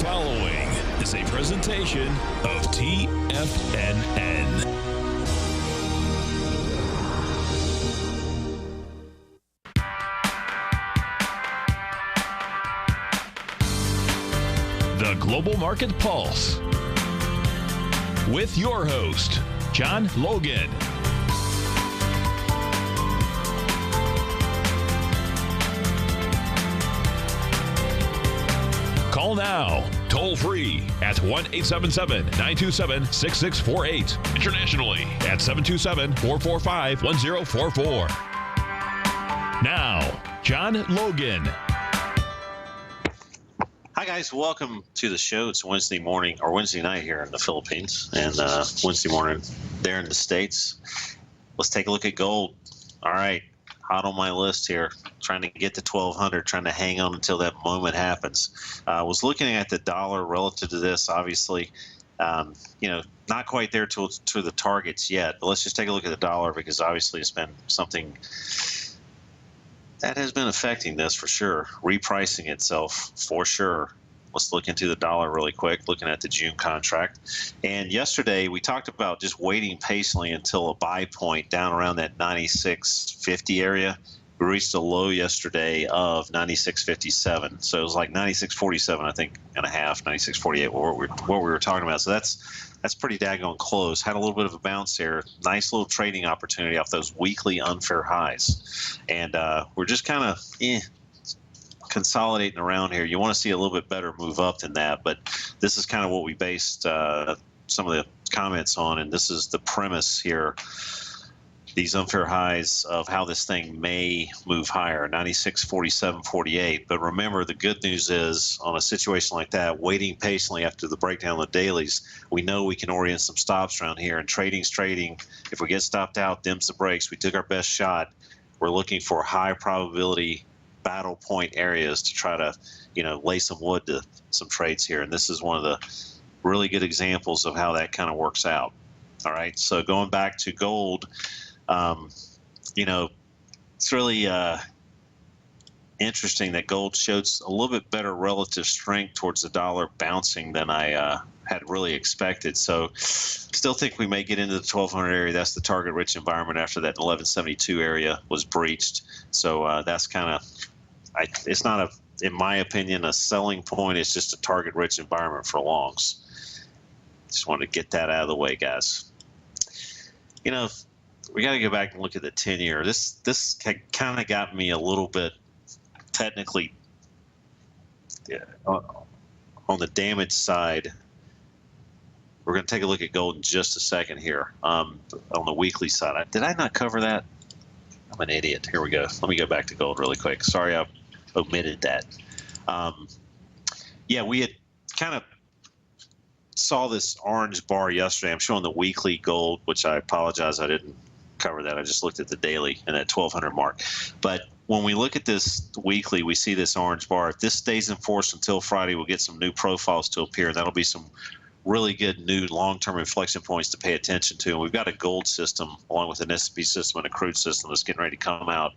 following is a presentation of TFNN. The Global Market Pulse with your host, John Logan. Call now, toll free at 1-877-927-6648. Internationally at 727-445-1044. Now, John Logan. Hi, guys. Welcome to the show. It's Wednesday morning or Wednesday night here in the Philippines and Wednesday morning there in the States. Let's take a look at gold. All right. Hot on my list here, trying to get to 1200, trying to hang on until that moment happens. I was looking at the dollar relative to this, obviously, not quite there to the targets yet, but let's just take a look at the dollar because obviously it's been something that has been affecting this for sure, repricing itself for sure. Let's look into the dollar really quick, looking at the June contract. And yesterday we talked about just waiting patiently until a buy point down around that 96.50 area. We reached a low yesterday of 96.57. So it was like 96.47, I think, and a half, 96.48, what we were talking about. So that's pretty daggone close. Had a little bit of a bounce there. Nice little trading opportunity off those weekly unfair highs. And we're just kind of consolidating around here. You want to see a little bit better move up than that, but this is kind of what we based some of the comments on, and this is the premise here, these unfair highs of how this thing may move higher, 96, 47, 48. But remember, the good news is on a situation like that, waiting patiently after the breakdown of the dailies, we know we can orient some stops around here, and trading's trading. If we get stopped out, dims the brakes, we took our best shot. We're looking for high probability battle point areas to try to, lay some wood to some trades here. And this is one of the really good examples of how that kind of works out. All right. So going back to gold, it's really interesting that gold showed a little bit better relative strength towards the dollar bouncing than I had really expected. So still think we may get into the 1200 area. That's the target rich environment after that 1172 area was breached. So that's kind of, it's not in my opinion, a selling point. It's just a target rich environment for longs. Just want to get that out of the way, guys. We got to go back and look at the 10-year. This kind of got me a little bit technically on the damage side. We're going to take a look at gold in just a second here on the weekly side. Did I not cover that? I'm an idiot. Here we go. Let me go back to gold really quick. Sorry, I omitted that. We had kind of saw this orange bar yesterday. I'm showing the weekly gold, which I apologize I didn't cover that. I just looked at the daily and that 1200 mark. But when we look at this weekly, we see this orange bar. If this stays in force until Friday, we'll get some new profiles to appear. That'll be some really good new long-term inflection points to pay attention to. And we've got a gold system along with an S&P system and a crude system that's getting ready to come out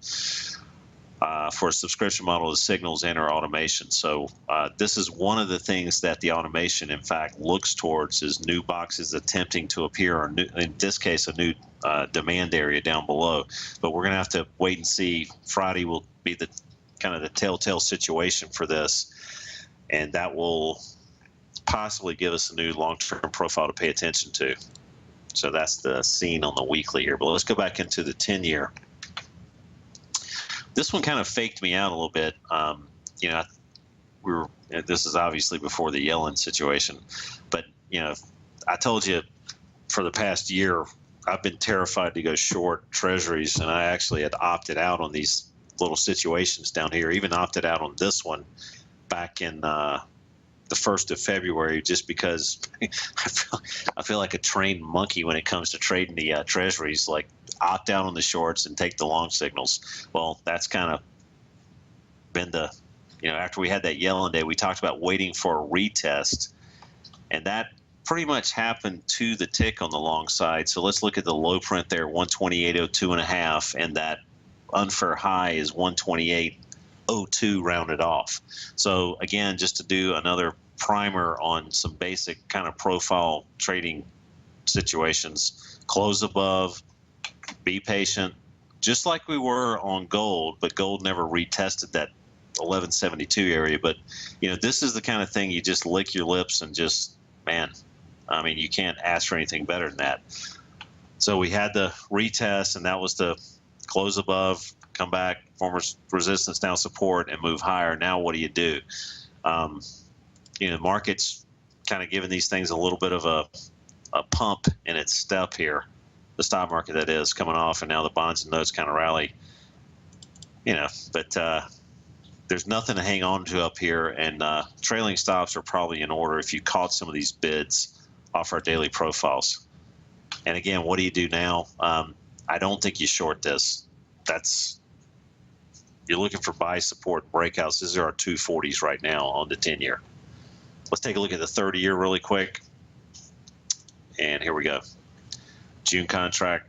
for a subscription model of signals and our automation. So this is one of the things that the automation, in fact, looks towards is new boxes attempting to appear, or new, in this case, a new demand area down below. But we're going to have to wait and see. Friday will be the kind of the telltale situation for this, and that will possibly give us a new long-term profile to pay attention to. So that's the scene on the weekly here. But let's go back into the 10-year. This one kind of faked me out a little bit. This is obviously before the Yellen situation, but I told you for the past year I've been terrified to go short treasuries, and I actually had opted out on these little situations down here. Even opted out on this one back in the 1st of February, just because I feel like a trained monkey when it comes to trading the treasuries. Like, opt out on the shorts and take the long signals. Well, that's kind of been the, after we had that Yellen day, we talked about waiting for a retest, and that pretty much happened to the tick on the long side. So let's look at the low print there, 128.02.5, and that unfair high is 128.02 rounded off. So again, just to do another primer on some basic kind of profile trading situations. Close above, be patient, just like we were on gold, but gold never retested that 1172 area. But, this is the kind of thing you just lick your lips and just, man, I mean, you can't ask for anything better than that. So we had the retest, and that was the close above, come back, form resistance, now support, and move higher. Now what do you do? The market's kind of giving these things a little bit of a pump in its step here. The stock market, that is, coming off, and now the bonds and notes kind of rally. But there's nothing to hang on to up here, and trailing stops are probably in order if you caught some of these bids off our daily profiles. And again, what do you do now? I don't think you short this. You're looking for buy support breakouts. These are our 240s right now on the 10-year. Let's take a look at the 30-year really quick. And here we go. June contract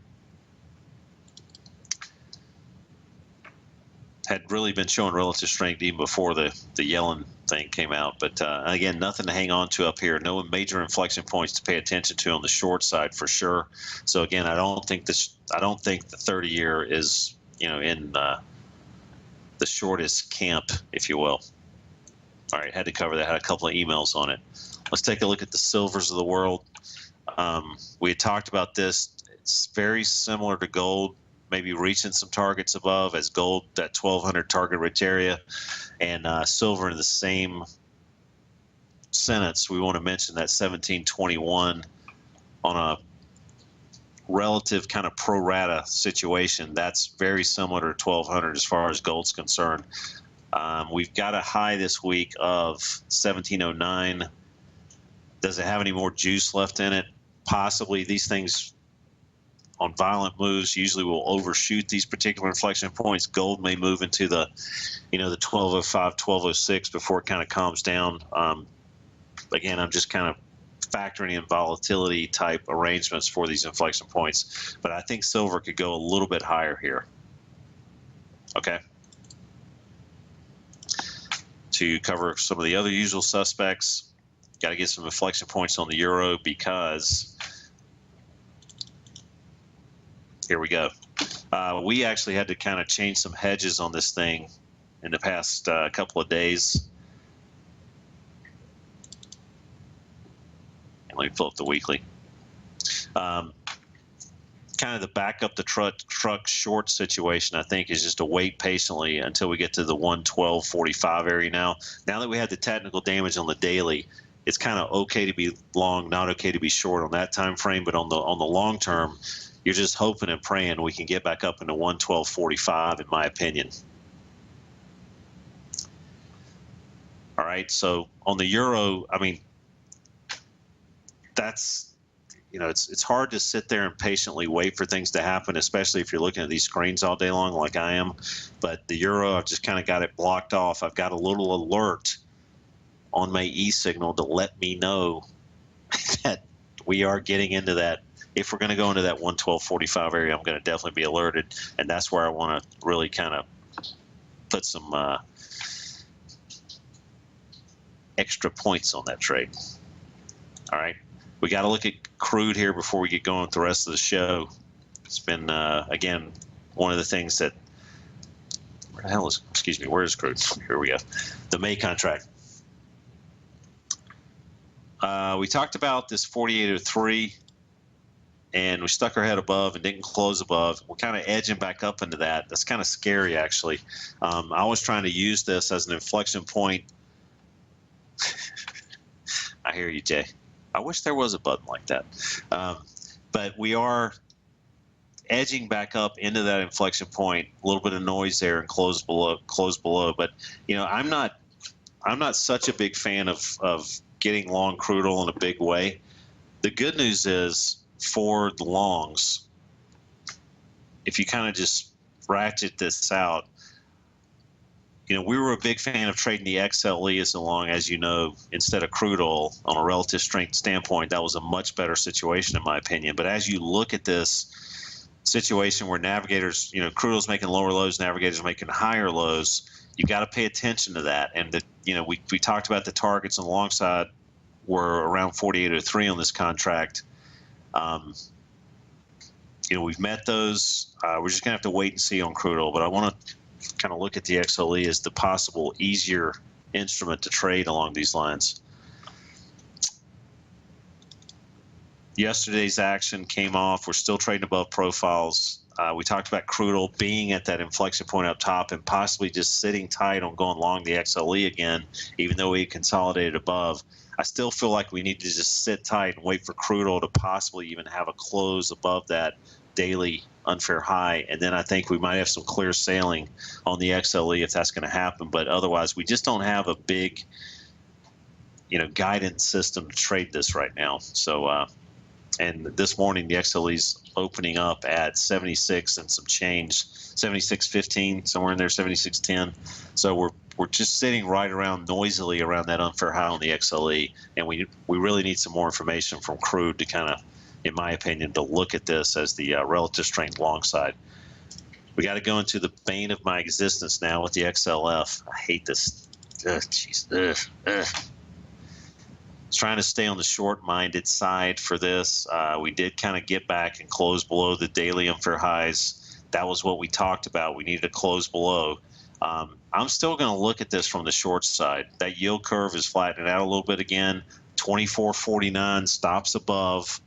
had really been showing relative strength even before the Yellen thing came out. But again, nothing to hang on to up here. No major inflection points to pay attention to on the short side for sure. So again, I don't think the 30-year is in the shortest camp, if you will. All right, had to cover that. Had a couple of emails on it. Let's take a look at the silvers of the world. We had talked about this. It's very similar to gold, maybe reaching some targets above as gold, that 1200 target rich area, and silver in the same sentence. We want to mention that 1721 on a relative kind of pro rata situation. That's very similar to 1200 as far as gold's concerned. We've got a high this week of 1709. Does it have any more juice left in it? Possibly. These things on violent moves usually will overshoot these particular inflection points. Gold may move into the 1205, 1206 before it kind of calms down. Again, I'm just kind of factoring in volatility type arrangements for these inflection points, but I think silver could go a little bit higher here. Okay. To cover some of the other usual suspects, got to get some inflection points on the euro, because here we go. We actually had to kind of change some hedges on this thing in the past couple of days. And let me pull up the weekly. Kind of the back up the truck short situation, I think, is just to wait patiently until we get to the 112.45 area. Now that we had the technical damage on the daily, it's kind of okay to be long, not okay to be short on that time frame. But on the long term, you're just hoping and praying we can get back up into 112.45, in my opinion. All right, so on the euro, I mean, that's, it's hard to sit there and patiently wait for things to happen, especially if you're looking at these screens all day long like I am. But the euro, I've just kind of got it blocked off. I've got a little alert on my e-signal to let me know that we are getting into that. If we're going to go into that 112.45 area, I'm going to definitely be alerted, and that's where I want to really kind of put some extra points on that trade. All right, we got to look at crude here before we get going with the rest of the show. It's been again one of the things that where is crude? Here we go. The May contract. We talked about this 4803. And we stuck our head above and didn't close above. We're kind of edging back up into that. That's kind of scary, actually. I was trying to use this as an inflection point. I hear you, Jay. I wish there was a button like that. But we are edging back up into that inflection point. A little bit of noise there and close below. But I'm not such a big fan of getting long crude oil in a big way. The good news is, for the longs, if you kind of just ratchet this out, we were a big fan of trading the XLE as a long, as you know, instead of crude oil on a relative strength standpoint. That was a much better situation, in my opinion. But as you look at this situation where navigators, crude oil's making lower lows, navigators making higher lows, you got to pay attention to that. And we talked about the targets on the long side were around 48.03 on this contract. We've met those. We're just gonna have to wait and see on crude oil. But I want to kind of look at the XLE as the possible easier instrument to trade along these lines. Yesterday's action came off. We're still trading above profiles. We talked about crude oil being at that inflection point up top and possibly just sitting tight on going long the XLE again, even though we consolidated above. I still feel like we need to just sit tight and wait for crude oil to possibly even have a close above that daily unfair high. And then I think we might have some clear sailing on the XLE if that's going to happen. But otherwise, we just don't have a big, guidance system to trade this right now. So, and this morning, the XLE's opening up at 76 and some change, 76.15, somewhere in there, 76.10. So we're just sitting right around noisily around that unfair high on the XLE, and we really need some more information from crude to kind of, in my opinion, to look at this as the relative strength long side. We got to go into the bane of my existence now with the XLF. I hate this. Jeez. Trying to stay on the short-minded side for this. We did kind of get back and close below the daily unfair highs. That was what we talked about. We needed to close below. I'm still going to look at this from the short side. That yield curve is flattening out a little bit again. 24.49 stops above.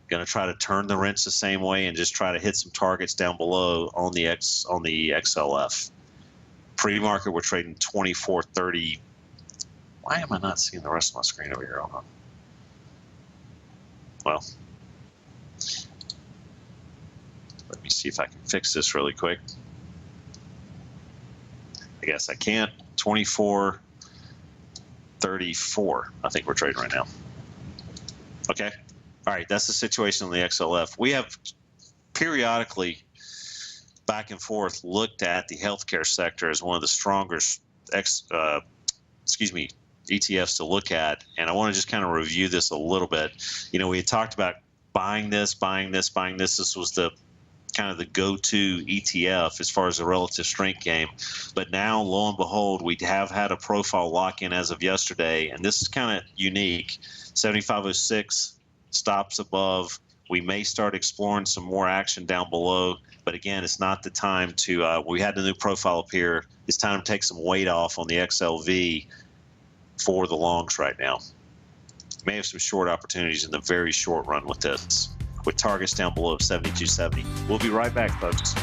Going to try to turn the wrench the same way and just try to hit some targets down below on the XLF. Pre-market, we're trading 24.30. Why am I not seeing the rest of my screen over here? Hold on. Well, let me see if I can fix this really quick. I guess I can't. 24.34. I think we're trading right now. Okay. All right. That's the situation on the XLF. We have periodically back and forth looked at the healthcare sector as one of the strongest ETFs to look at, and I want to just kind of review this a little bit. We had talked about buying this. This was the kind of the go-to ETF as far as the relative strength game. But now, lo and behold, we have had a profile lock-in as of yesterday, and this is kind of unique. 75.06 stops above. We may start exploring some more action down below, but again, it's not the time to. We had the new profile up here. It's time to take some weight off on the XLV for the longs right now. May have some short opportunities in the very short run with this, with targets down below 72.70. We'll be right back, folks.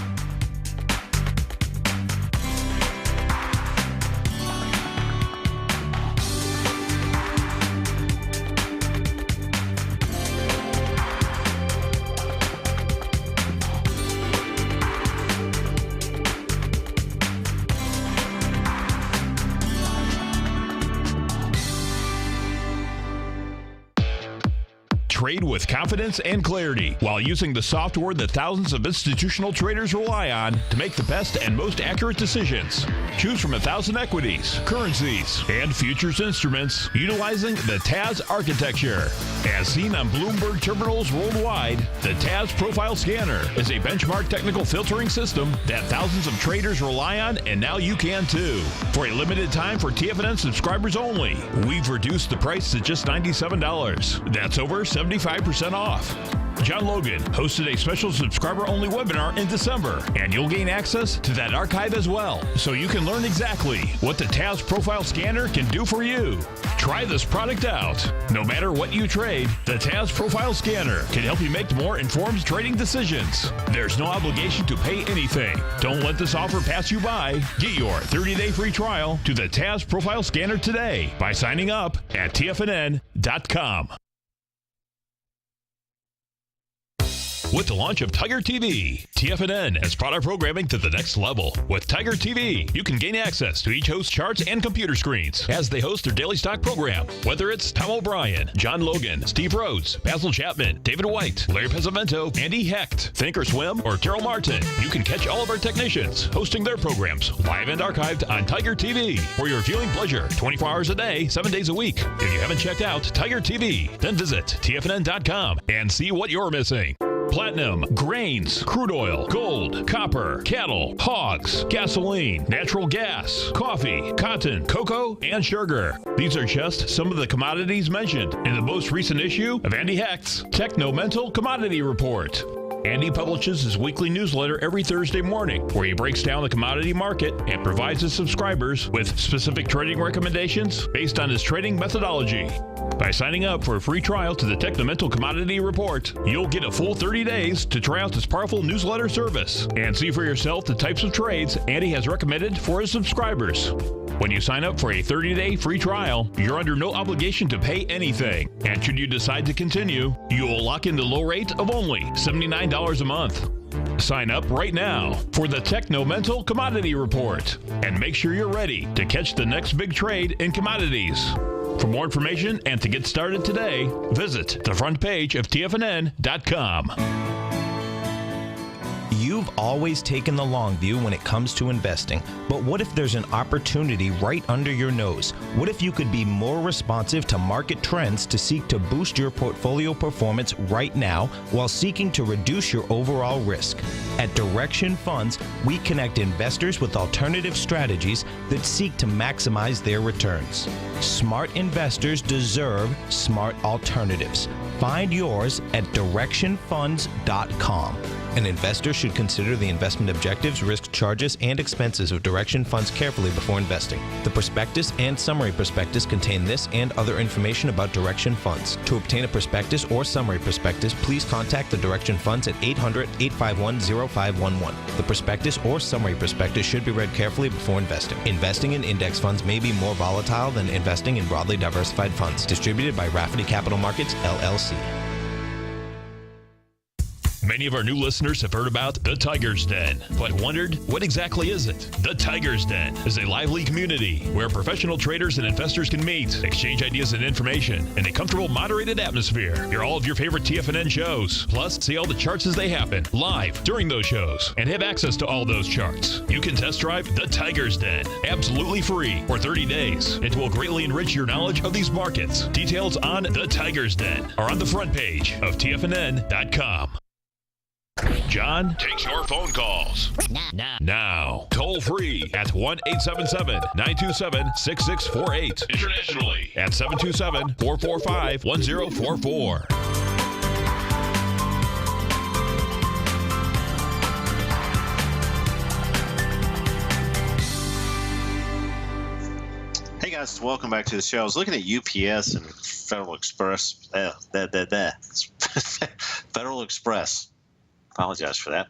Trade with confidence and clarity while using the software that thousands of institutional traders rely on to make the best and most accurate decisions. Choose from 1,000 equities, currencies, and futures instruments utilizing the TAS architecture. As seen on Bloomberg terminals worldwide, the TAS Profile Scanner is a benchmark technical filtering system that thousands of traders rely on, and now you can too. For a limited time for TFNN subscribers only, we've reduced the price to just $97. That's over 75% off. John Logan hosted a special subscriber-only webinar in December, and you'll gain access to that archive as well, so you can learn exactly what the TAS Profile Scanner can do for you. Try this product out. No matter what you trade, the TAS Profile Scanner can help you make more informed trading decisions. There's no obligation to pay anything. Don't let this offer pass you by. Get your 30-day free trial to the TAS Profile Scanner today by signing up at TFNN.com. With the launch of Tiger TV, TFNN has brought our programming to the next level. With Tiger TV, you can gain access to each host's charts and computer screens as they host their daily stock program. Whether it's Tom O'Brien, John Logan, Steve Rhodes, Basil Chapman, David White, Larry Pezzamento, Andy Hecht, Thinkorswim, or Terrell Martin, you can catch all of our technicians hosting their programs live and archived on Tiger TV for your viewing pleasure 24 hours a day, 7 days a week. If you haven't checked out Tiger TV, then visit TFNN.com and see what you're missing. platinum, grains, crude oil, gold, copper, cattle, hogs, gasoline, natural gas, coffee, cotton, cocoa, and sugar. These are just some of the commodities mentioned in the most recent issue of Andy Hecht's Technomental Commodity Report. Andy publishes his weekly newsletter every Thursday morning, where he breaks down the commodity market and provides his subscribers with specific trading recommendations based on his trading methodology. By signing up for a free trial to the Technomental Commodity Report, you'll get a full 30 days to try out this powerful newsletter service and see for yourself the types of trades Andy has recommended for his subscribers. When you sign up for a 30-day free trial, you're under no obligation to pay anything. And should you decide to continue, you will lock in the low rate of only $79 a month. Sign up right now for the Technomental Commodity Report and make sure you're ready to catch the next big trade in commodities. For more information and to get started today, visit the front page of TFNN.com. You've always taken the long view when it comes to investing, but what if there's an opportunity right under your nose? What if you could be more responsive to market trends to seek to boost your portfolio performance right now while seeking to reduce your overall risk? At Direction Funds, we connect investors with alternative strategies that seek to maximize their returns. Smart investors deserve smart alternatives. Find yours at directionfunds.com. An investor should consider the investment objectives, risk charges, and expenses of Direction Funds carefully before investing. The prospectus and summary prospectus contain this and other information about Direction Funds. To obtain a prospectus or summary prospectus, please contact the Direction Funds at 800-851-0511. The prospectus or summary prospectus should be read carefully before investing. Investing in index funds may be more volatile than investing in broadly diversified funds. Distributed by Rafferty Capital Markets, LLC. Many of our new listeners have heard about the Tiger's Den, but wondered, what exactly is it? The Tiger's Den is a lively community where professional traders and investors can meet, exchange ideas and information in a comfortable, moderated atmosphere. Hear all of your favorite TFNN shows, plus see all the charts as they happen live during those shows, and have access to all those charts. You can test drive the Tiger's Den absolutely free for 30 days. It will greatly enrich your knowledge of these markets. Details on the Tiger's Den are on the front page of TFNN.com. John takes your phone calls. Now. Toll free at 1-877-927-6648. Internationally at 727-445-1044. Hey guys, welcome back to the show. I was looking at UPS and Federal Express. Federal Express. Apologize for that.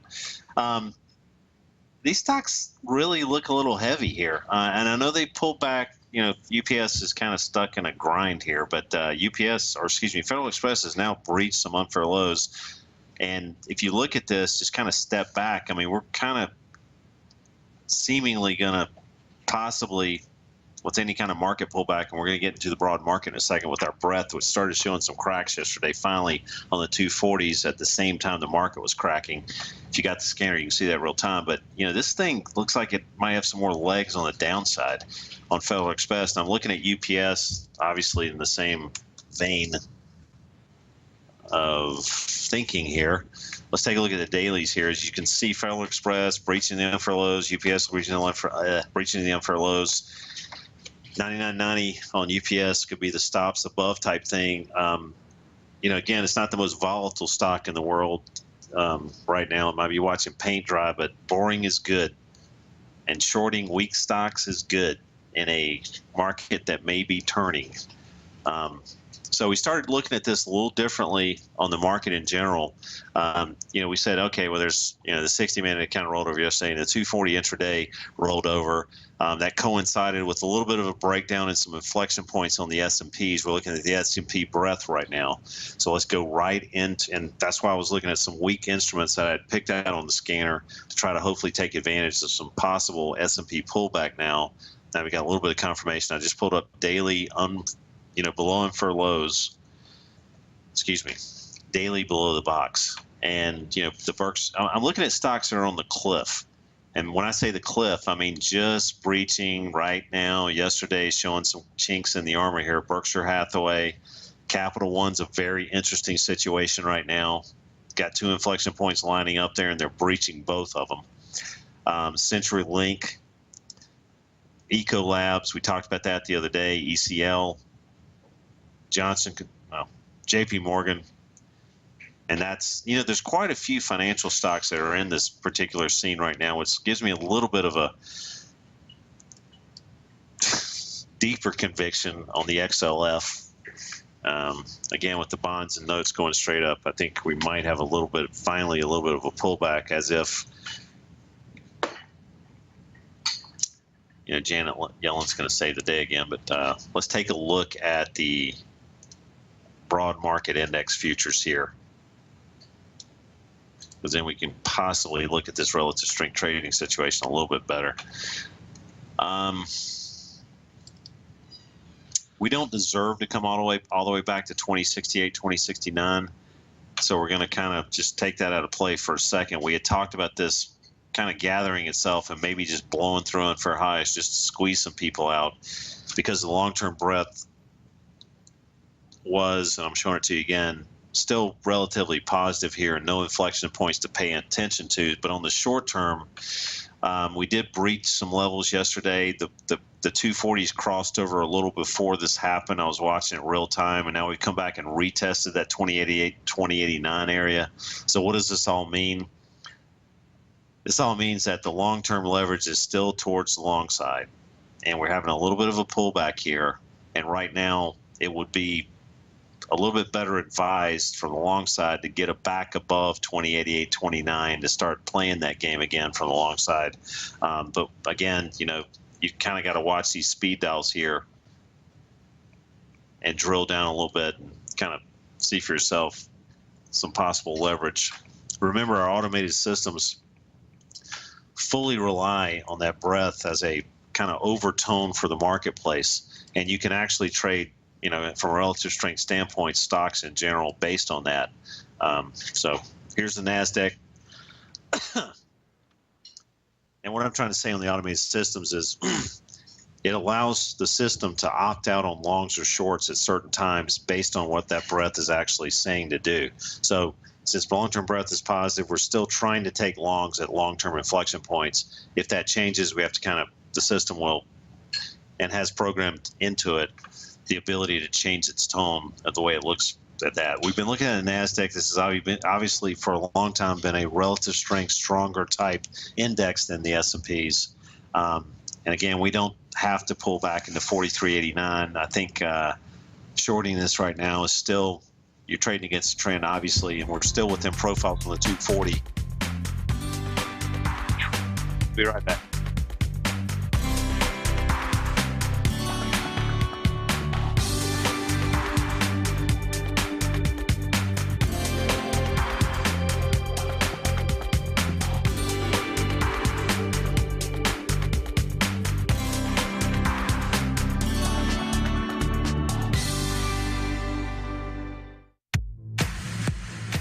These stocks really look a little heavy here. And I know they pulled back. You know, UPS is kind of stuck in a grind here, but Federal Express has now breached some unfair lows. And if you look at this, just kind of step back. I mean, we're kind of seemingly going to possibly, with any kind of market pullback, and we're going to get into the broad market in a second with our breadth, which started showing some cracks yesterday, finally on the 240s at the same time the market was cracking. If you got the scanner, you can see that real time. But, you know, this thing looks like it might have some more legs on the downside on Federal Express. And I'm looking at UPS, obviously in the same vein of thinking here. Let's take a look at the dailies here. As you can see, Federal Express breaching the unfair lows, UPS breaching the unfair lows. 99.90 on UPS could be the stops above type thing. You know, again, it's not the most volatile stock in the world right now. It might be watching paint dry, but boring is good. And shorting weak stocks is good in a market that may be turning. So we started looking at this a little differently on the market in general. You know, we said, okay, well, there's, you know, the 60-minute kind of rolled over yesterday, and the 240 intraday rolled over. That coincided with a little bit of a breakdown and some inflection points on the S&Ps. We're looking at the S&P breadth right now. So let's go right into, and that's why I was looking at some weak instruments that I had picked out on the scanner to try to hopefully take advantage of some possible S&P pullback now. Now we got a little bit of confirmation. I just pulled up daily below unfair lows, daily below the box. And, you know, the Berks, I'm looking at stocks that are on the cliff. And when I say the cliff, I mean just breaching right now. Yesterday showing some chinks in the armor here. Berkshire Hathaway, Capital One's a very interesting situation right now. got 2 inflection points lining up there, and they're breaching both of them. CenturyLink, Ecolabs, we talked about that the other day, ECL, JP Morgan. And that's, there's quite a few financial stocks that are in this particular scene right now, which gives me a little bit of a deeper conviction on the XLF. Again, with the bonds and notes going straight up, I think we might have finally a little bit of a pullback, as if, Janet Yellen's going to save the day again. But let's take a look at the broad market index futures here, because then we can possibly look at this relative strength trading situation a little bit better. We don't deserve to come all the way back to 2068, 2069. So we're going to kind of just take that out of play for a second. We had talked about this kind of gathering itself and maybe just blowing through it for highs just to squeeze some people out, because the long-term breadth was, and I'm showing it to you again, still relatively positive here and no inflection points to pay attention to. But on the short term, we did breach some levels yesterday. The 240s crossed over a little before this happened. I was watching it real time, and now we've come back and retested that 2088, 2089 area. So what does this all mean? This all means that the long-term leverage is still towards the long side, and we're having a little bit of a pullback here. And right now, it would be a little bit better advised from the long side to get it back above 2088, 29 to start playing that game again from the long side. But again, you kind of got to watch these speed dials here and drill down a little bit and kind of see for yourself some possible leverage. Remember, our automated systems fully rely on that breadth as a kind of overtone for the marketplace, and you can actually trade, from a relative strength standpoint, stocks in general based on that. So here's the NASDAQ. And what I'm trying to say on the automated systems is it allows the system to opt out on longs or shorts at certain times based on what that breadth is actually saying to do. So since long-term breadth is positive, we're still trying to take longs at long-term inflection points. If that changes, we have to the system will, and has programmed into it, the ability to change its tone of the way it looks at that. We've been looking at the NASDAQ. This has obviously for a long time been a relative strength, stronger type index than the S&Ps. And again, we don't have to pull back into 4389. I think shorting this right now is still, you're trading against the trend, obviously, and we're still within profile from the 240. Be right back.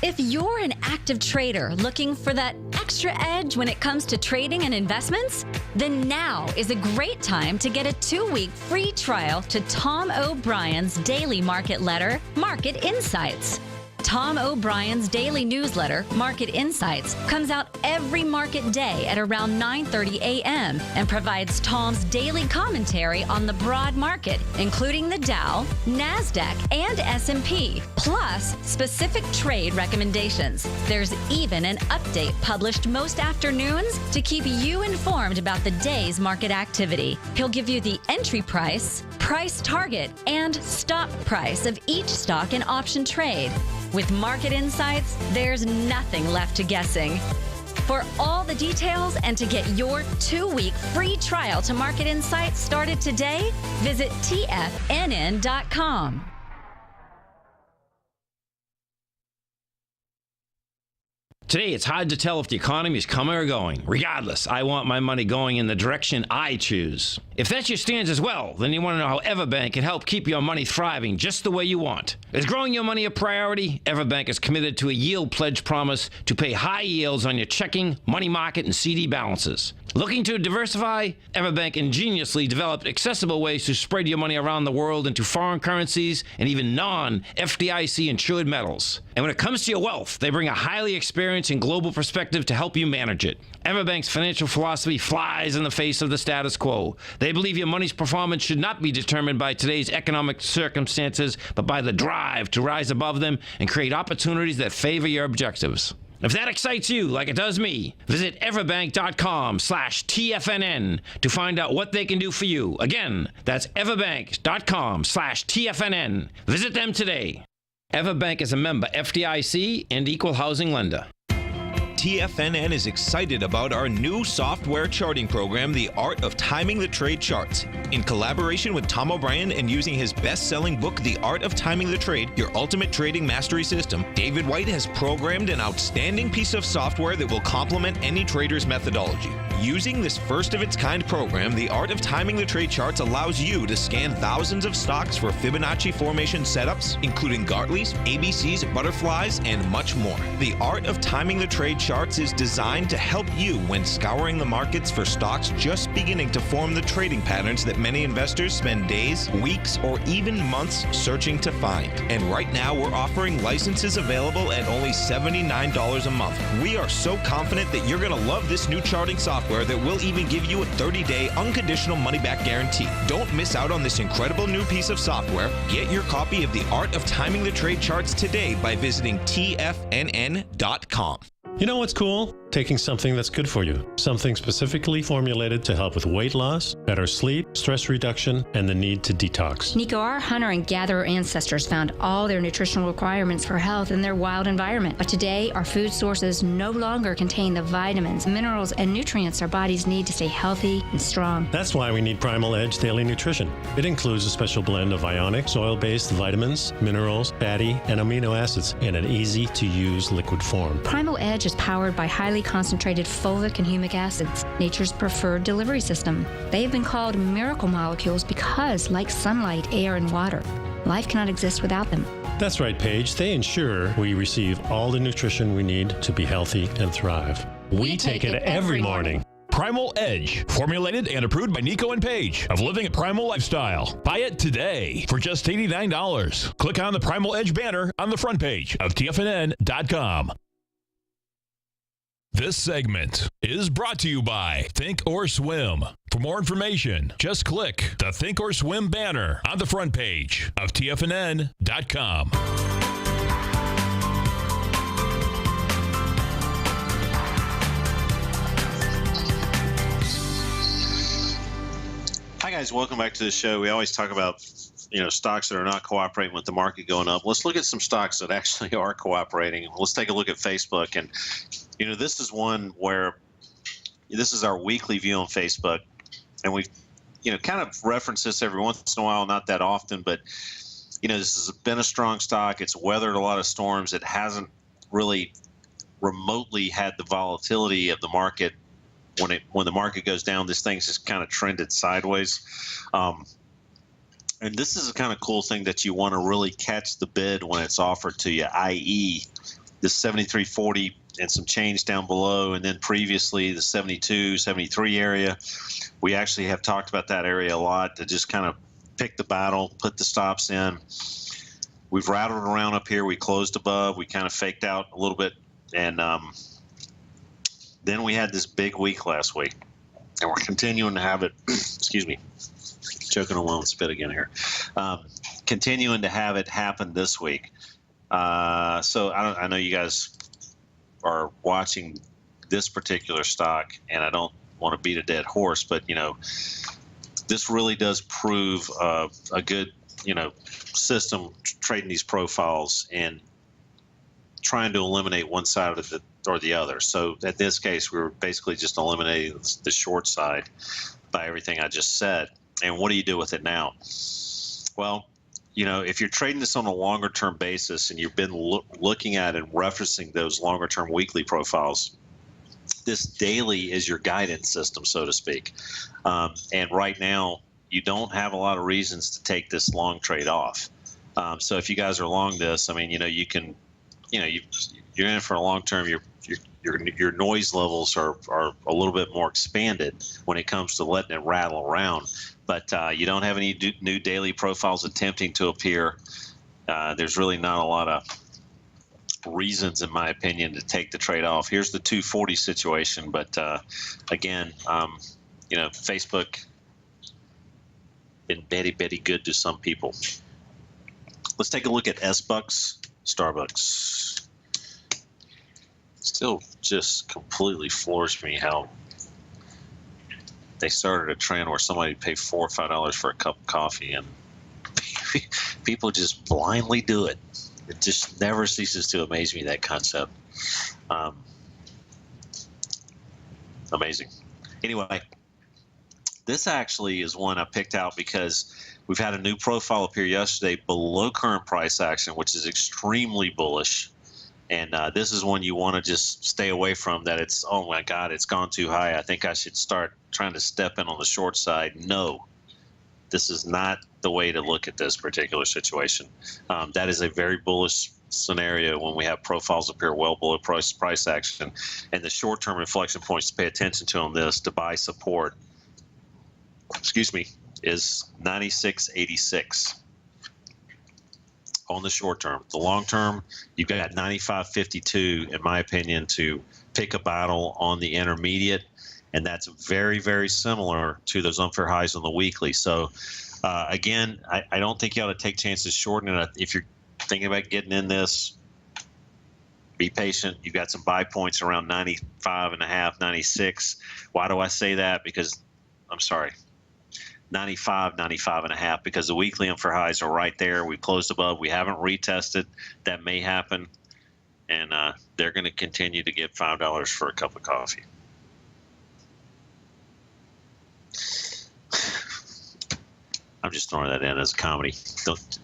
If you're an active trader looking for that extra edge when it comes to trading and investments, then now is a great time to get a 2-week free trial to Tom O'Brien's daily market letter, Market Insights. Tom O'Brien's daily newsletter, Market Insights, comes out every market day at around 9:30 a.m. and provides Tom's daily commentary on the broad market, including the Dow, NASDAQ, and S&P, plus specific trade recommendations. There's even an update published most afternoons to keep you informed about the day's market activity. He'll give you the entry price, price target, and stop price of each stock and option trade. With Market Insights, there's nothing left to guessing. For all the details and to get your 2-week free trial to Market Insights started today, visit TFNN.com. Today, it's hard to tell if the economy is coming or going. Regardless, I want my money going in the direction I choose. If that's your stance as well, then you want to know how Everbank can help keep your money thriving just the way you want. Is growing your money a priority? Everbank is committed to a yield pledge promise to pay high yields on your checking, money market, and CD balances. Looking to diversify? Everbank ingeniously developed accessible ways to spread your money around the world into foreign currencies and even non-FDIC insured metals. And when it comes to your wealth, they bring a highly experienced and global perspective to help you manage it. Everbank's financial philosophy flies in the face of the status quo. They believe your money's performance should not be determined by today's economic circumstances, but by the drive to rise above them and create opportunities that favor your objectives. If that excites you like it does me, visit everbank.com/TFNN to find out what they can do for you. Again, that's everbank.com/TFNN. Visit them today. Everbank is a member FDIC and equal housing lender. TFNN is excited about our new software charting program, The Art of Timing the Trade Charts. In collaboration with Tom O'Brien and using his best-selling book, The Art of Timing the Trade, Your Ultimate Trading Mastery System, David White has programmed an outstanding piece of software that will complement any trader's methodology. Using this first-of-its-kind program, The Art of Timing the Trade Charts allows you to scan thousands of stocks for Fibonacci formation setups, including Gartley's, ABC's, butterflies, and much more. The Art of Timing the Trade Charts is designed to help you when scouring the markets for stocks just beginning to form the trading patterns that many investors spend days, weeks, or even months searching to find. And right now, we're offering licenses available at only $79 a month. We are so confident that you're going to love this new charting software that will even give you a 30-day unconditional money-back guarantee. Don't miss out on this incredible new piece of software. Get your copy of The Art of Timing the Trade Charts today by visiting TFNN.com. You know what's cool? Taking something that's good for you. Something specifically formulated to help with weight loss, better sleep, stress reduction, and the need to detox. Nico, our hunter and gatherer ancestors found all their nutritional requirements for health in their wild environment. But today, our food sources no longer contain the vitamins, minerals, and nutrients our bodies need to stay healthy and strong. That's why we need Primal Edge Daily Nutrition. It includes a special blend of ionic, soil-based vitamins, minerals, fatty, and amino acids in an easy-to-use liquid form. Primal Edge is powered by highly concentrated fulvic and humic acids, nature's preferred delivery system. They have been called miracle molecules because, like sunlight, air, and water, life cannot exist without them. That's right, Paige. They ensure we receive all the nutrition we need to be healthy and thrive. We take it every morning. Primal Edge, formulated and approved by Nico and Paige of Living a Primal Lifestyle. Buy it today for just $89. Click on the Primal Edge banner on the front page of TFNN.com. This segment is brought to you by Think or Swim. For more information, just click the Think or Swim banner on the front page of TFNN.com. Hi guys, welcome back to the show. We always talk about stocks that are not cooperating with the market going up. Let's look at some stocks that actually are cooperating. Let's take a look at Facebook. And this is one where this is our weekly view on Facebook, and we kind of reference this every once in a while, not that often, but this has been a strong stock. It's weathered a lot of storms. It hasn't really remotely had the volatility of the market. When the market goes down, this thing's just kind of trended sideways. And this is a kind of cool thing that you want to really catch the bid when it's offered to you, i.e. the 73.40 and some change down below, and then previously the 72, 73 area. We actually have talked about that area a lot to just kind of pick the battle, put the stops in. We've rattled around up here. We closed above. We kind of faked out a little bit, and then we had this big week last week, and we're continuing to have it. Excuse me. Choking on my own spit again here. Continuing to have it happen this week. So I know you guys are watching this particular stock, and I don't want to beat a dead horse, but this really does prove a good system trading these profiles and trying to eliminate one side of it or the other. So in this case, we were basically just eliminating the short side by everything I just said. And what do you do with it now? Well, if you're trading this on a longer term basis and you've been looking at and referencing those longer term weekly profiles, this daily is your guidance system, so to speak. And right now, you don't have a lot of reasons to take this long trade off. So if you guys are long this, I mean, you can, you're in it for a long term. You're your noise levels are a little bit more expanded when it comes to letting it rattle around. But you don't have any new daily profiles attempting to appear. There's really not a lot of reasons, in my opinion, to take the trade off. Here's the 240 situation, but again, Facebook been very good to some people. Let's take a look at S-Bucks, Starbucks. Still just completely floors me how they started a trend where somebody paid $4 or $5 for a cup of coffee, and people just blindly do it. It just never ceases to amaze me, that concept. Amazing. Anyway, this actually is one I picked out because we've had a new profile appear yesterday below current price action, which is extremely bullish. And this is one you want to just stay away from, that it's, oh my God, it's gone too high. I think I should start trying to step in on the short side. No, this is not the way to look at this particular situation. That is a very bullish scenario when we have profiles appear well below price action. And the short-term inflection points to pay attention to on this to buy support, is 96.86. On the short term. The long term, you've got 95.52, in my opinion, to pick a battle on the intermediate, and that's very similar to those unfair highs on the weekly. So again, I don't think you ought to take chances shorting it. If you're thinking about getting in this, be patient. You've got some buy points around 95.5, 96. Why do I say that? Because, I'm sorry, 95, 95.5, because the weekly unfair highs are right there. We closed above. We haven't retested. That may happen, and they're going to continue to get $5 for a cup of coffee. I'm just throwing that in as a comedy.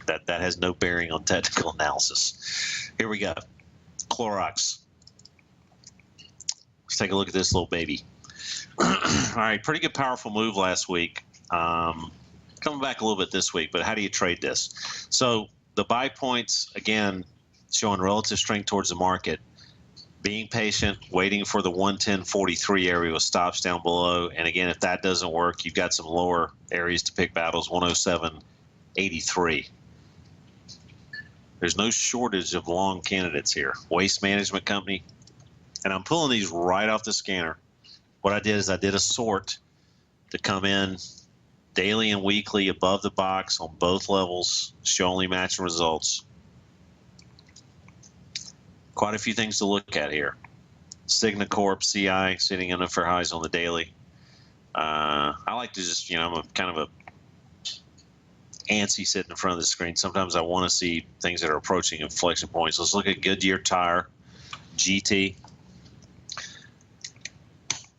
That has no bearing on technical analysis. Here we go. Clorox. Let's take a look at this little baby. All right, pretty good, powerful move last week. Coming back a little bit this week, but how do you trade this? So the buy points, again, showing relative strength towards the market, being patient, waiting for the 110.43 area with stops down below. And again, if that doesn't work, you've got some lower areas to pick battles, 107.83. There's no shortage of long candidates here. Waste Management Company, and I'm pulling these right off the scanner. What I did is I did a sort to come in daily and weekly above the box on both levels, show only matching results. Quite a few things to look at here. Cigna Corp, CI, sitting in for highs on the daily. I like to just, I'm a kind of a antsy sitting in front of the screen. Sometimes I want to see things that are approaching inflection points. Let's look at Goodyear Tire, GT.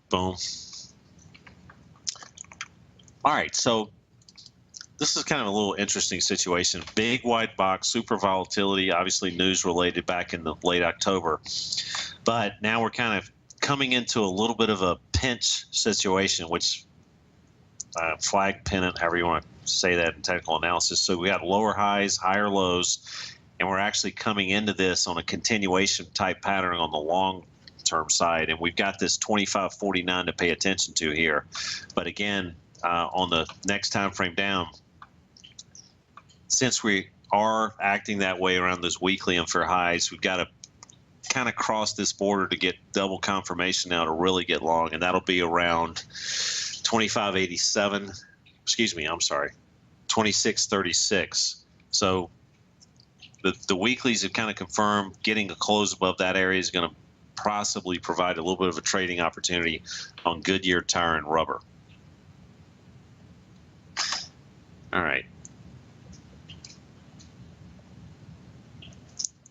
Boom. All right, so this is kind of a little interesting situation. Big white box, super volatility, obviously news related back in the late October. But now we're kind of coming into a little bit of a pinch situation, which flag pennant, however you want to say that in technical analysis. So we got lower highs, higher lows, and we're actually coming into this on a continuation type pattern on the long term side. And we've got this 25.49 to pay attention to here. But again, on the next time frame down, since we are acting that way around those weekly unfair highs, we've got to kind of cross this border to get double confirmation now to really get long, and that'll be around 25.87. Excuse me, I'm sorry, 26.36. So the weeklies have kind of confirmed getting a close above that area is going to possibly provide a little bit of a trading opportunity on Goodyear Tire and Rubber. All right.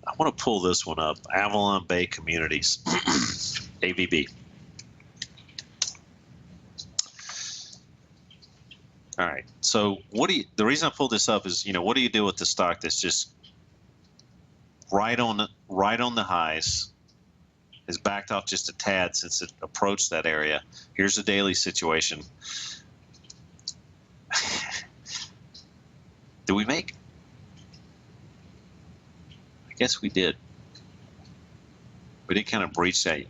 I want to pull this one up. Avalon Bay Communities, AVB. All right. So the reason I pulled this up is, what do you do with the stock that's just right on the highs, has backed off just a tad since it approached that area. Here's the daily situation. Did we make? I guess we did. We did kind of breach that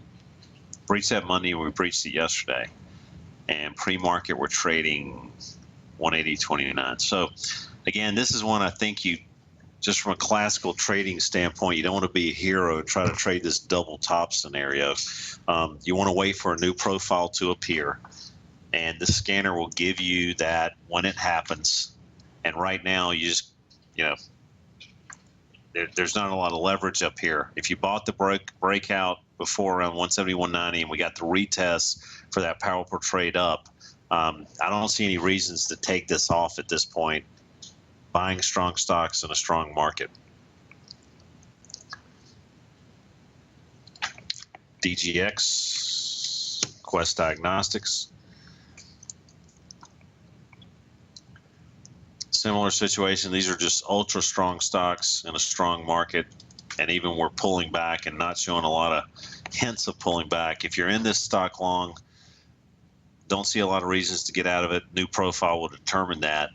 breached that Monday, and we breached it yesterday. And pre-market, we're trading 180.29. So again, this is one I think you, just from a classical trading standpoint, you don't want to be a hero and try to trade this double top scenario. You want to wait for a new profile to appear, and the scanner will give you that when it happens. And right now, you just, there's not a lot of leverage up here. If you bought the breakout before around 171.90 and we got the retest for that powerful trade up, I don't see any reasons to take this off at this point, buying strong stocks in a strong market. DGX, Quest Diagnostics. Similar situation. These are just ultra strong stocks in a strong market, and even we're pulling back and not showing a lot of hints of pulling back. If you're in this stock long, don't see a lot of reasons to get out of it. New profile will determine that.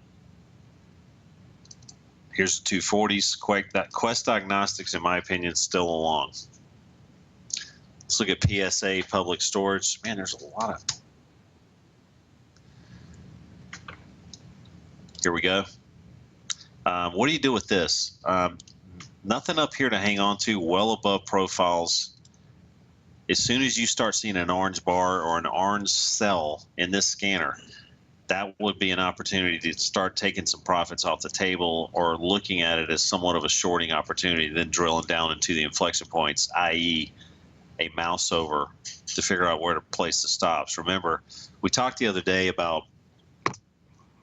Here's the 240s. Quest Diagnostics, in my opinion, is still along. Let's look at PSA Public Storage. Man, there's a lot of. Here we go. What do you do with this? Nothing up here to hang on to, well above profiles. As soon as you start seeing an orange bar or an orange cell in this scanner, that would be an opportunity to start taking some profits off the table or looking at it as somewhat of a shorting opportunity, then drilling down into the inflection points, i.e. a mouse over to figure out where to place the stops. Remember, we talked the other day about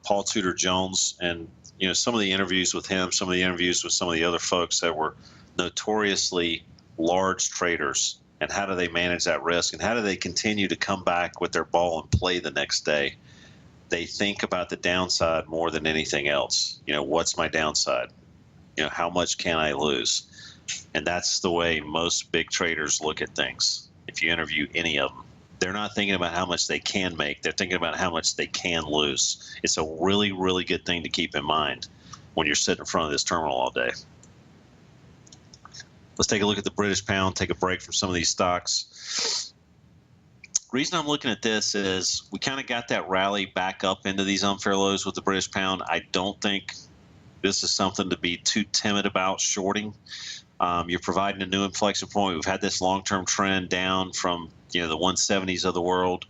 Paul Tudor Jones and some of the interviews with him, some of the interviews with some of the other folks that were notoriously large traders, and how do they manage that risk, and how do they continue to come back with their ball and play the next day. They think about the downside more than anything else. What's my downside? How much can I lose? And that's the way most big traders look at things. If you interview any of them, they're not thinking about how much they can make. They're thinking about how much they can lose. It's a really, really good thing to keep in mind when you're sitting in front of this terminal all day. Let's take a look at the British pound, take a break from some of these stocks. Reason I'm looking at this is we kind of got that rally back up into these unfair lows with the British pound. I don't think this is something to be too timid about shorting. You're providing a new inflection point. We've had this long-term trend down from the 170s of the world.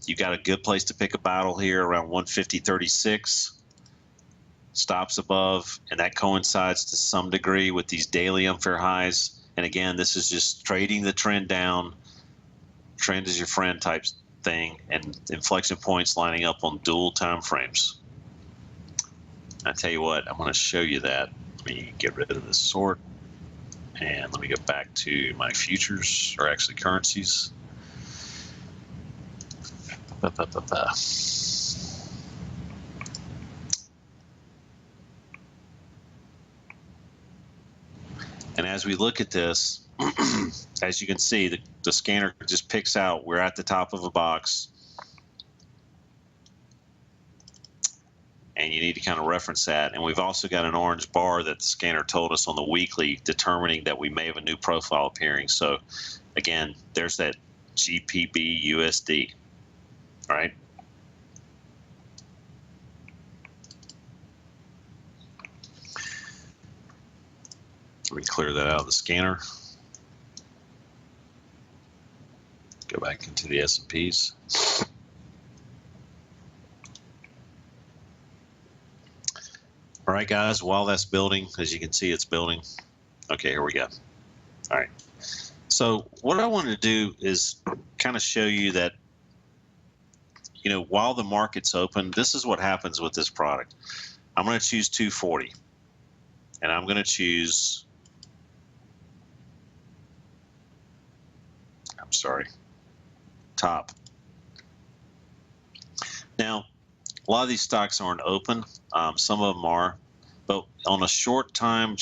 You've got a good place to pick a battle here around 150.36. Stops above, and that coincides to some degree with these daily unfair highs. And again, this is just trading the trend down. Trend is your friend type thing, and inflection points lining up on dual time frames. I tell you what, I'm going to show you that. Let me get rid of this sort. And let me go back to my futures, or actually currencies. And as we look at this, as you can see, the scanner just picks out, we're at the top of a box. And you need to kind of reference that. And we've also got an orange bar that the scanner told us on the weekly, determining that we may have a new profile appearing. So again, there's that GPB USD, all right? Let me clear that out of the scanner. Go back into the S&Ps. All right, guys, while that's building, as you can see, it's building. Okay, here we go. All right. So what I wanted to do is kind of show you that, while the market's open, this is what happens with this product. I'm going to choose 240, and I'm going to choose, top. Now, a lot of these stocks aren't open. Some of them are. But on a short-term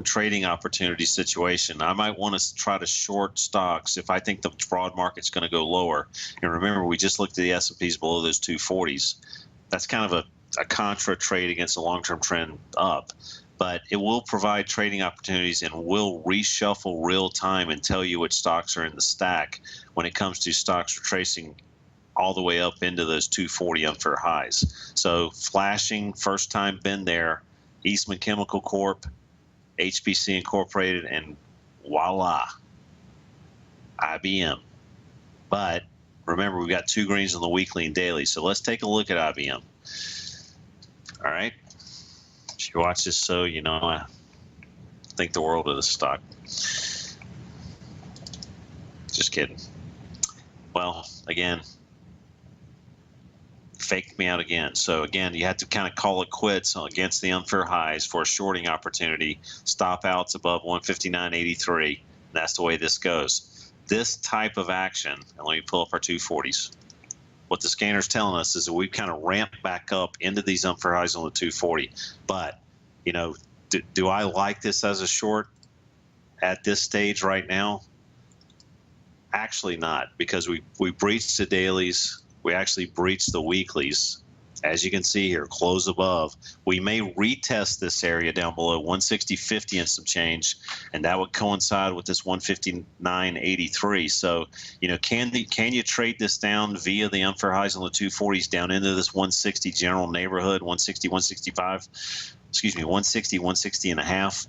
trading opportunity situation, I might want to try to short stocks if I think the broad market's going to go lower. And remember, we just looked at the S&Ps below those 240s. That's kind of a contra trade against a long-term trend up. but it will provide trading opportunities and will reshuffle real time and tell you which stocks are in the stack when it comes to stocks retracing all the way up into those 240 unfair highs. So flashing, first time been there, Eastman Chemical Corp, HPC Incorporated, and voila, IBM. But remember, we've got 2 greens on the weekly and daily, so let's take a look at IBM. All right. If you watch this, so you know I think the world of the stock. Just kidding. Well, again, faked me out again. So again, you have to kind of call it quits against the unfair highs for a shorting opportunity. Stop outs above 159.83. That's the way this goes. This type of action, and let me pull up our 240s. What the scanner's telling us is that we've kind of ramped back up into these unfair highs on the 240. But, you know, do I like this as a short at this stage right now? Actually not, because we breached the dailies. We actually breached the weeklies. As you can see here, close above. We may retest this area down below 160.50 and some change, and that would coincide with this 159.83. So, you know, can you trade this down via the unfair highs on the 240s down into this 160 general neighborhood, 160, 165, excuse me, 160, 160 and a half?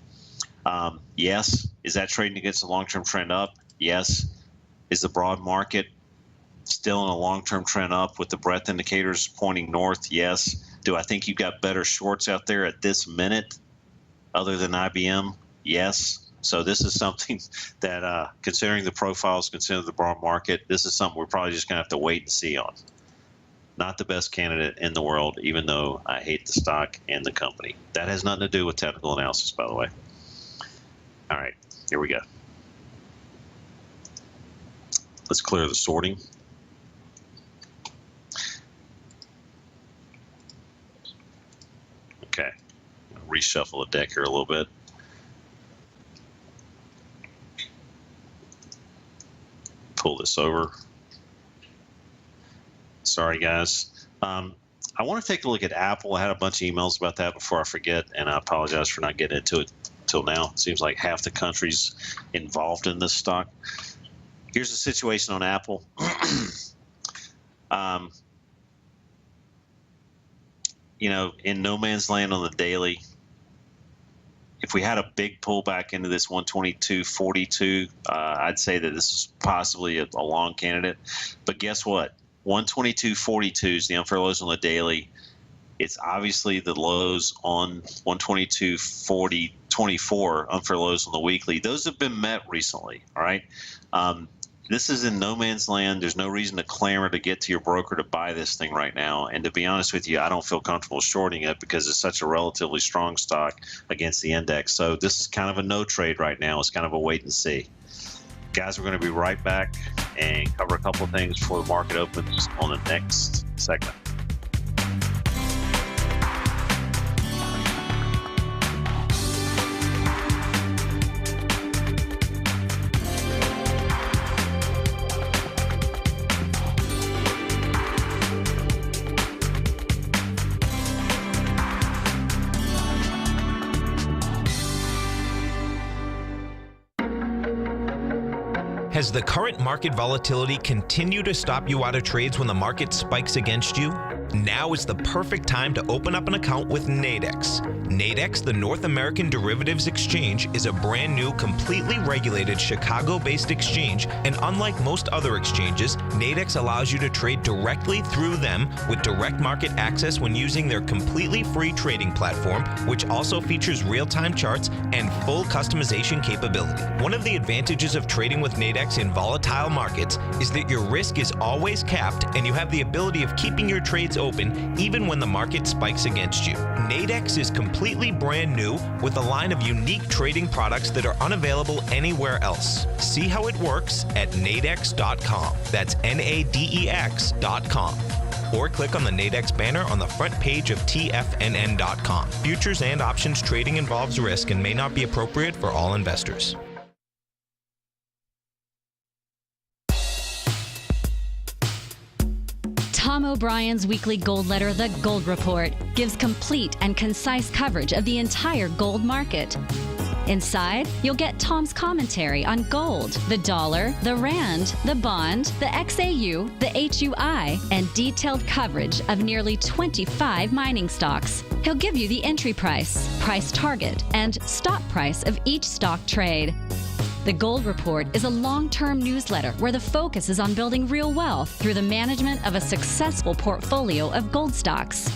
Yes. Is that trading against the long-term trend up? Yes. Is the broad market still in a long-term trend up with the breadth indicators pointing north? Yes. Do I think you've got better shorts out there at this minute other than IBM? Yes. So this is something that, considering the profiles, considering the broad market, this is something we're probably just going to have to wait and see on. Not the best candidate in the world, even though I hate the stock and the company. That has nothing to do with technical analysis, by the way. All right, here we go. Let's clear the sorting. Okay, reshuffle the deck here a little bit. Pull this over. Sorry, guys. I want to take a look at Apple. I had a bunch of emails about that before I forget, and I apologize for not getting into it till now. It seems like half the country's involved in this stock. Here's the situation on Apple. You know, in no man's land on the daily. If we had a big pullback into this 122.42, I'd say that this is possibly a long candidate. But guess what? 122.42 is the unfair lows on the daily. It's obviously the lows on 122.40.24 unfair lows on the weekly. Those have been met recently. All right. This is in no man's land. There's no reason to clamor to get to your broker to buy this thing right now. And to be honest with you, I don't feel comfortable shorting it because it's such a relatively strong stock against the index. So this is kind of a no trade right now. It's kind of a wait and see. Guys, we're going to be right back and cover a couple of things before the market opens on the next segment. Has the current market volatility continued to stop you out of trades when the market spikes against you? Now is the perfect time to open up an account with Nadex. Nadex, the North American Derivatives Exchange, is a brand new, completely regulated Chicago-based exchange, and unlike most other exchanges, Nadex allows you to trade directly through them with direct market access when using their completely free trading platform, which also features real-time charts and full customization capability. One of the advantages of trading with Nadex in volatile markets is that your risk is always capped and you have the ability of keeping your trades open even when the market spikes against you. Nadex is completely brand new with a line of unique trading products that are unavailable anywhere else. See how it works at nadex.com. That's NADEX.com. Or click on the Nadex banner on the front page of TFNN.com. Futures and options trading involves risk and may not be appropriate for all investors. Tom Tom O'Brien's weekly gold letter, The Gold Report, gives complete and concise coverage of the entire gold market. Inside, you'll get Tom's commentary on gold, the dollar, the rand, the bond, the XAU, the HUI, and detailed coverage of nearly 25 mining stocks. He'll give you the entry price, price target, and stop price of each stock trade. The Gold Report is a long-term newsletter where the focus is on building real wealth through the management of a successful portfolio of gold stocks.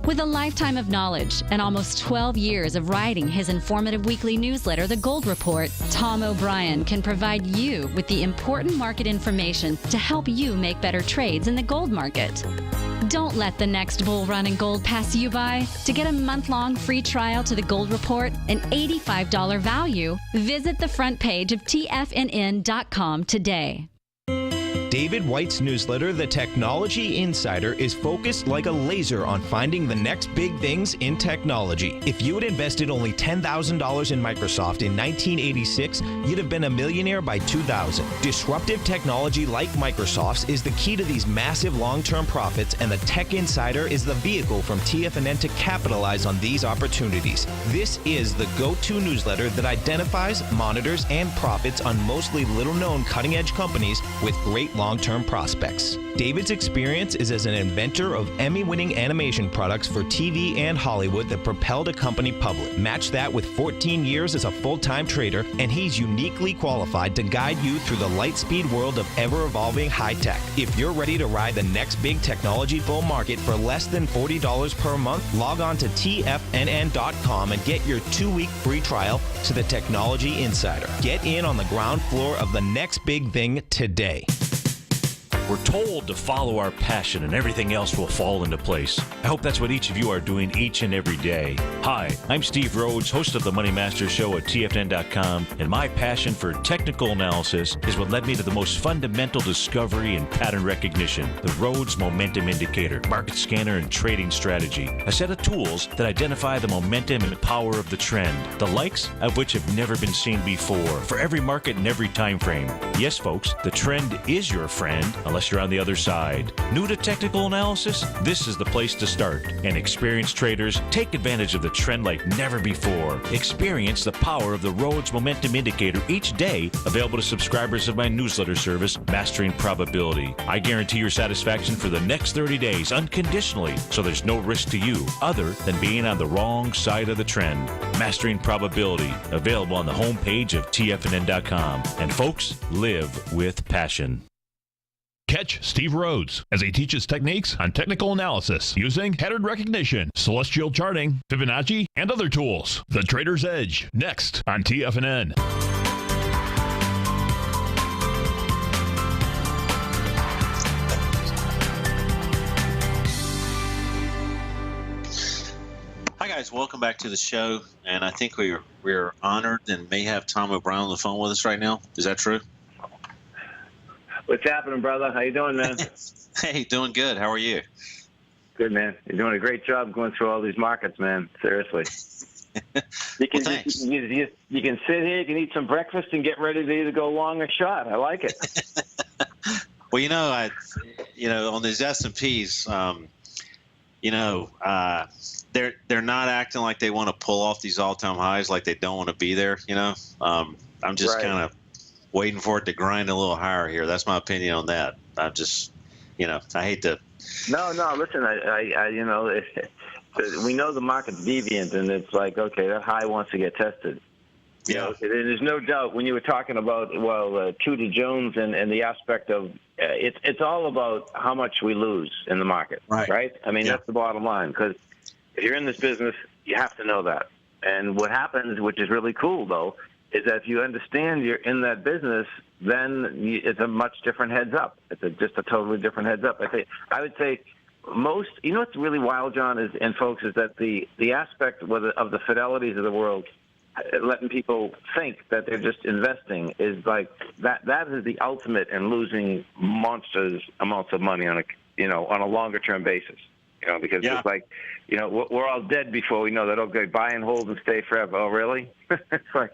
With a lifetime of knowledge and almost 12 years of writing his informative weekly newsletter, The Gold Report, Tom O'Brien can provide you with the important market information to help you make better trades in the gold market. Don't let the next bull run in gold pass you by. To get a month-long free trial to The Gold Report, an $85 value, visit the front page of TFNN.com today. David White's newsletter, The Technology Insider, is focused like a laser on finding the next big things in technology. If you had invested only $10,000 in Microsoft in 1986, you'd have been a millionaire by 2000. Disruptive technology like Microsoft's is the key to these massive long-term profits, and the Tech Insider is the vehicle from TFNN to capitalize on these opportunities. This is the go-to newsletter that identifies, monitors, and profits on mostly little-known cutting-edge companies with great long-term prospects. David's experience is as an inventor of Emmy-winning animation products for TV and Hollywood that propelled a company public. Match that with 14 years as a full-time trader, and he's uniquely qualified to guide you through the light-speed world of ever-evolving high-tech. If you're ready to ride the next big technology bull market for less than $40 per month, log on to TFNN.com and get your 2-week free trial to the Technology Insider. Get in on the ground floor of the next big thing today. We're told to follow our passion and everything else will fall into place. I hope that's what each of you are doing each and every day. Hi, I'm Steve Rhodes, host of the Money Master Show at TFNN.com, and my passion for technical analysis is what led me to the most fundamental discovery in pattern recognition, the Rhodes Momentum Indicator, market scanner, and trading strategy. A set of tools that identify the momentum and power of the trend, the likes of which have never been seen before, for every market and every time frame. Yes, folks, the trend is your friend, unless you're on the other side. New to technical analysis? This is the place to start. And experienced traders, take advantage of the trend like never before. Experience the power of the Rhodes Momentum Indicator each day, available to subscribers of my newsletter service, Mastering Probability. I guarantee your satisfaction for the next 30 days unconditionally, so there's no risk to you other than being on the wrong side of the trend. Mastering Probability, available on the homepage of TFNN.com. And folks, live with passion. Catch Steve Rhodes as he teaches techniques on technical analysis using pattern recognition, celestial charting, Fibonacci, and other tools. The Trader's Edge, next on TFNN. Hi guys, welcome back to the show. And I think we're honored and may have Tom O'Brien on the phone with us right now. Is that true? What's happening, brother? How you doing, man? Hey, doing good. How are you? Good, man. You're doing a great job going through all these markets, man. Seriously. You can thanks. you can sit here, you can eat some breakfast, and get ready to either go long or short. I like it. Well, on these S&Ps, they're not acting like they want to pull off these all-time highs, like they don't want to be there. I'm just Right. kind of waiting for it to grind a little higher here. That's my opinion on that. I'm just, I hate to. No. Listen, we know the market's deviant, and it's like, okay, that high wants to get tested. There's no doubt when you were talking about Tudor Jones and the aspect of it's all about how much we lose in the market, right? I mean, that's the bottom line. Because if you're in this business, you have to know that. And what happens, which is really cool though, is that if you understand you're in that business, then it's a much different heads up. It's just a totally different heads up. I would say most, what's really wild, John, is that the aspect of the Fidelities of the world, letting people think that they're just investing, is like that is the ultimate in losing monstrous amounts of money on a longer term basis. Because it's like, we're all dead before we know that, okay, buy and hold and stay forever. Oh, really? It's like,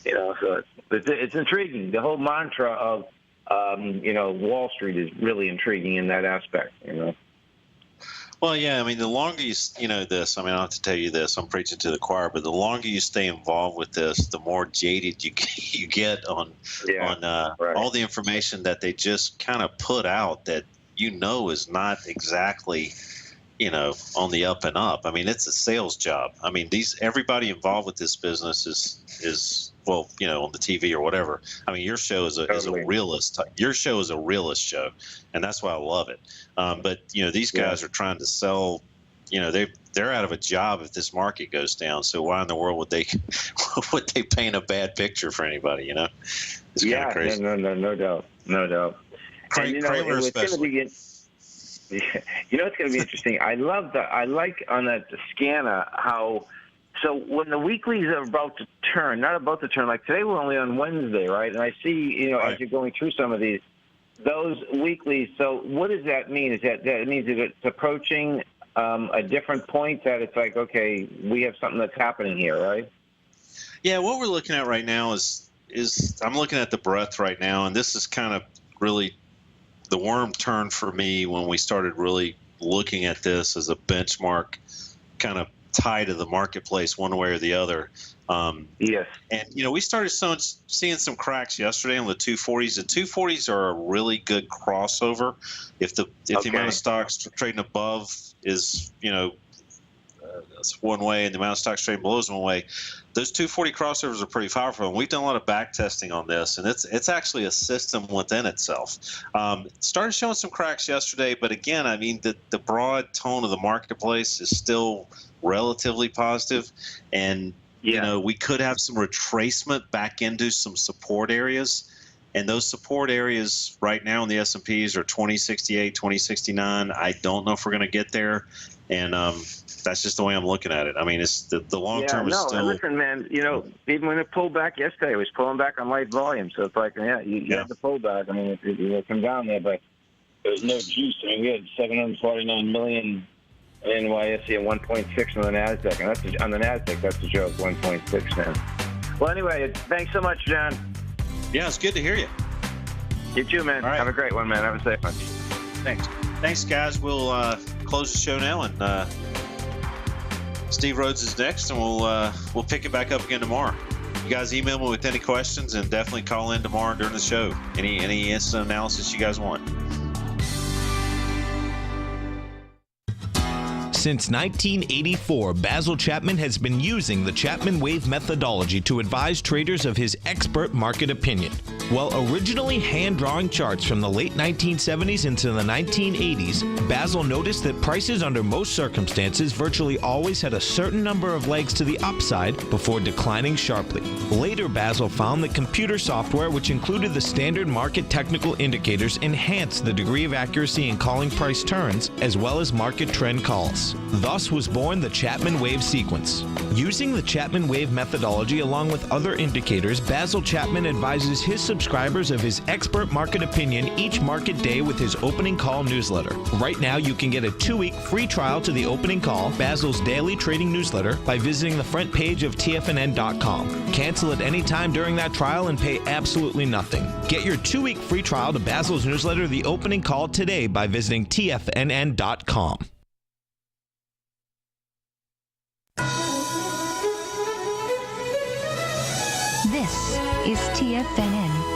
so it's intriguing. The whole mantra of Wall Street is really intriguing in that aspect. Well, yeah, I mean, the longer you this, I mean, I don't have to tell you this, I'm preaching to the choir, but the longer you stay involved with this, the more jaded you get on right. all the information that they just kind of put out that is not exactly on the up and up. I mean, it's a sales job. I mean, everybody involved with this business is on the TV or whatever. I mean, your show is a realist. Your show is a realist show, and that's why I love it. But these guys are trying to sell. They're out of a job if this market goes down. So why in the world would they paint a bad picture for anybody? It's kind of crazy. No doubt. Kramer especially. It's going to be interesting. I like on that scanner how. So when the weeklies are not about to turn, like today we're only on Wednesday, right? And I see, right. as you're going through some of these, those weeklies. So what does that mean? Is that means that it's approaching a different point that it's like, okay, we have something that's happening here, right? Yeah, what we're looking at right now is I'm looking at the breadth right now, and this is kind of really the worm turned for me when we started really looking at this as a benchmark kind of tie to the marketplace one way or the other. Yes. And, we started seeing some cracks yesterday on the 240s. The 240s are a really good crossover. If the amount of stocks trading above is, that's one way, and the amount of stocks trading below is one way, those 240 crossovers are pretty powerful. And we've done a lot of back testing on this, and it's actually a system within itself. Started showing some cracks yesterday, but again, I mean, the broad tone of the marketplace is still relatively positive, and we could have some retracement back into some support areas, and those support areas right now in the S&Ps are 2068, 2069. I don't know if we're going to get there, and that's just the way I'm looking at it. I mean, it's the long term is still. Listen, man. Even when it pulled back yesterday, it was pulling back on light volume, so it's like, you have to pull back. I mean, it come down there, but there's no juice. I mean, we had 749 million. NYSE at 1.6 on the NASDAQ, and that's on the NASDAQ. That's a joke, 1.6 now. Well, anyway, thanks so much, John. Yeah, it's good to hear you. You too, man. All right. Have a great one, man. Have a safe one. Thanks, guys. We'll close the show now, and Steve Rhodes is next, and we'll pick it back up again tomorrow. You guys email me with any questions, and definitely call in tomorrow during the show. Any instant analysis you guys want. Since 1984, Basil Chapman has been using the Chapman Wave methodology to advise traders of his expert market opinion. While originally hand-drawing charts from the late 1970s into the 1980s, Basil noticed that prices under most circumstances virtually always had a certain number of legs to the upside before declining sharply. Later, Basil found that computer software, which included the standard market technical indicators, enhanced the degree of accuracy in calling price turns, as well as market trend calls. Thus was born the Chapman Wave sequence. Using the Chapman Wave methodology along with other indicators, Basil Chapman advises his subscribers of his expert market opinion each market day with his opening call newsletter. Right now, you can get a 2-week free trial to the opening call, Basil's daily trading newsletter, by visiting the front page of TFNN.com. Cancel at any time during that trial and pay absolutely nothing. Get your 2-week free trial to Basil's newsletter, The Opening Call, today by visiting TFNN.com. This is TFNN.